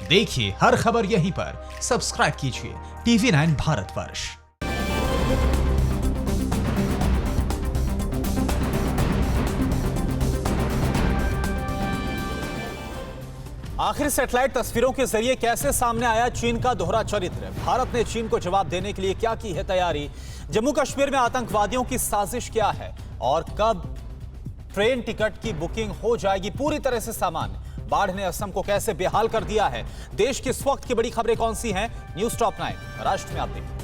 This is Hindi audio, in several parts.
देखिए हर खबर यहीं पर, सब्सक्राइब कीजिए TV9 भारतवर्ष। आखिर सैटेलाइट तस्वीरों के जरिए कैसे सामने आया चीन का दोहरा चरित्र? भारत ने चीन को जवाब देने के लिए क्या की है तैयारी? जम्मू कश्मीर में आतंकवादियों की साजिश क्या है और कब ट्रेन टिकट की बुकिंग हो जाएगी पूरी तरह से सामान्य? बाढ़ ने असम को कैसे बेहाल कर दिया है? देश की इस वक्त की बड़ी खबरें कौन सी हैं? न्यूज टॉप 9 राष्ट्र में आप देखिए।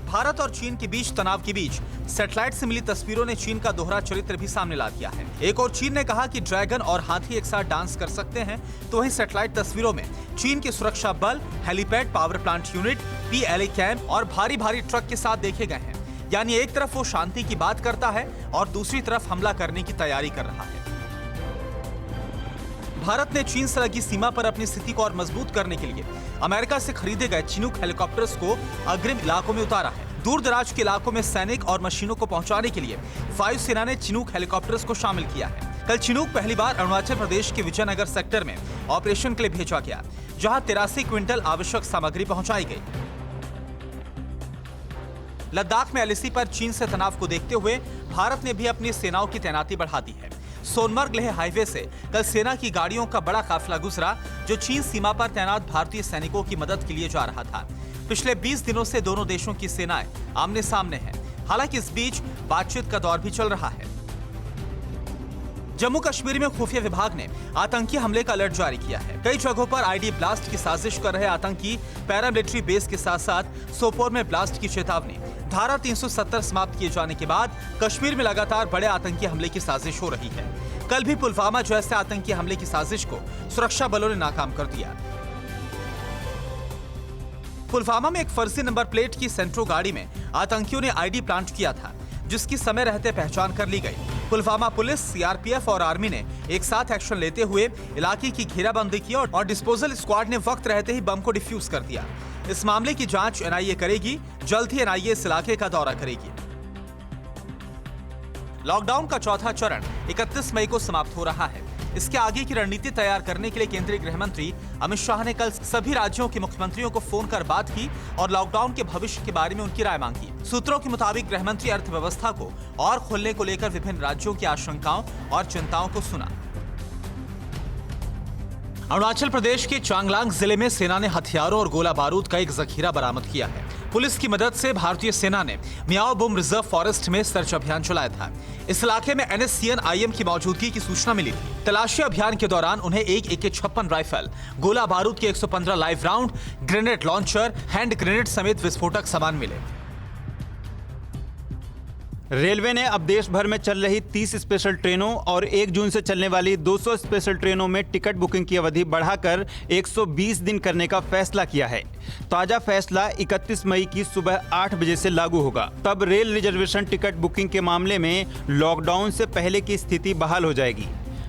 भारत और चीन के बीच तनाव के बीच सैटेलाइट से मिली तस्वीरों ने चीन का दोहरा चरित्र भी सामने ला दिया है। एक और चीन ने कहा कि ड्रैगन और हाथी एक साथ डांस कर सकते हैं, तो वहीं सैटेलाइट तस्वीरों में चीन के सुरक्षा बल, helipad, power plant unit, PLA camp और भारी ट्रक के साथ देखे गए हैं। यानी एक तरफ वो शांति की बात करता है और दूसरी तरफ हमला करने की तैयारी कर रहा है। भारत ने चीन से लगी सीमा पर अपनी स्थिति को और मजबूत करने के लिए अमेरिका से खरीदे गए चिनूक हेलीकॉप्टर्स को अग्रिम इलाकों में उतारा है। दूर दराज के इलाकों में सैनिक और मशीनों को पहुंचाने के लिए वायुसेना ने चिनूक हेलीकॉप्टर्स को शामिल किया है। कल चिनूक पहली बार अरुणाचल प्रदेश के विजयनगर सेक्टर में ऑपरेशन के लिए भेजा गया, जहां 83 क्विंटल आवश्यक सामग्री पहुंचाई गई। लद्दाख में LAC पर चीन से तनाव को देखते हुए भारत ने भी अपनी सेनाओं की तैनाती बढ़ा दी है। सोनमर्ग लेह हाईवे से कल सेना की गाड़ियों का बड़ा काफिला गुजरा, जो चीन सीमा पर तैनात भारतीय सैनिकों की मदद के लिए जा रहा था। पिछले 20 दिनों से दोनों देशों की सेनाएं आमने सामने हैं। हालांकि इस बीच बातचीत का दौर भी चल रहा है। जम्मू कश्मीर में खुफिया विभाग ने आतंकी हमले का अलर्ट जारी किया है। कई जगहों पर ID ब्लास्ट की साजिश कर रहे आतंकी पैरामिलिट्री बेस के साथ साथ सोपोर में ब्लास्ट की चेतावनी। धारा 370 समाप्त किए जाने के बाद कश्मीर में लगातार बड़े आतंकी हमले की साजिश हो रही है। कल भी पुलवामा जैसे आतंकी हमले की साजिश को सुरक्षा बलों ने नाकाम कर दिया। पुलवामा में एक फर्जी नंबर प्लेट की सेंट्रो गाड़ी में आतंकियों ने ID प्लांट किया था, जिसकी समय रहते पहचान कर ली गई। पुलवामा पुलिस, CRPF और आर्मी ने एक साथ एक्शन लेते हुए इलाके की घेराबंदी की और डिस्पोजल स्क्वाड ने वक्त रहते ही बम को डिफ्यूज कर दिया। इस मामले की जांच NIA करेगी। जल्द ही NIA इस इलाके का दौरा करेगी। लॉकडाउन का चौथा चरण 31 मई को समाप्त हो रहा है। इसके आगे की रणनीति तैयार करने के लिए केंद्रीय गृह मंत्री अमित शाह ने कल सभी राज्यों के मुख्यमंत्रियों को फोन कर बात की और लॉकडाउन के भविष्य के बारे में उनकी राय मांगी। सूत्रों के मुताबिक गृह मंत्री अर्थव्यवस्था को और खोलने को लेकर विभिन्न राज्यों की आशंकाओं और चिंताओं को सुना। अरुणाचल प्रदेश के चांगलांग जिले में सेना ने हथियारों और गोला बारूद का एक जखीरा बरामद किया है। पुलिस की मदद से भारतीय सेना ने मियाओ बूम रिजर्व फॉरेस्ट में सर्च अभियान चलाया था। इस इलाके में NSCN IM की मौजूदगी की सूचना मिली थी। तलाशी अभियान के दौरान उन्हें एक AK-56 राइफल, गोला बारूद के 115 live round, grenade launcher, hand grenade समेत विस्फोटक सामान मिले। रेलवे ने अब देश भर में चल रही 30 स्पेशल ट्रेनों और 1 जून से चलने वाली 200 स्पेशल ट्रेनों में टिकट बुकिंग की अवधि बढ़ाकर 120 दिन करने का फैसला किया है। ताजा फैसला 31 मई की सुबह 8 बजे से लागू होगा। तब रेल रिजर्वेशन टिकट बुकिंग के मामले में लॉकडाउन से पहले की स्थिति बहाल हो जाएगी।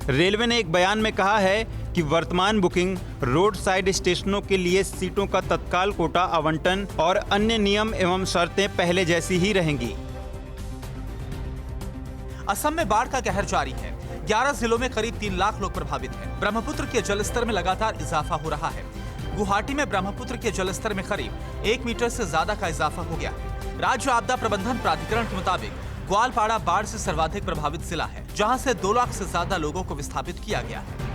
रेलवे ने एक बयान में कहा है कि वर्तमान बुकिंग, रोड साइड स्टेशनों के लिए सीटों का तत्काल कोटा आवंटन और अन्य नियम एवं शर्तें पहले जैसी ही रहेंगी। असम में बाढ़ का कहर जारी है। 11 जिलों में करीब 3 लाख लोग प्रभावित हैं। ब्रह्मपुत्र के जलस्तर में लगातार इजाफा हो रहा है। गुवाहाटी में ब्रह्मपुत्र के जलस्तर में करीब 1 मीटर से ज्यादा का इजाफा हो गया है। राज्य आपदा प्रबंधन प्राधिकरण के मुताबिक ग्वालपाड़ा बाढ़ से सर्वाधिक प्रभावित जिला है, जहां से 2 लाख से ज्यादा लोगों को विस्थापित किया गया है।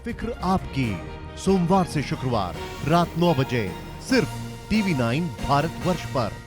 फिक्र आपकी, सोमवार से शुक्रवार रात 9 बजे सिर्फ TV9 भारतवर्ष पर।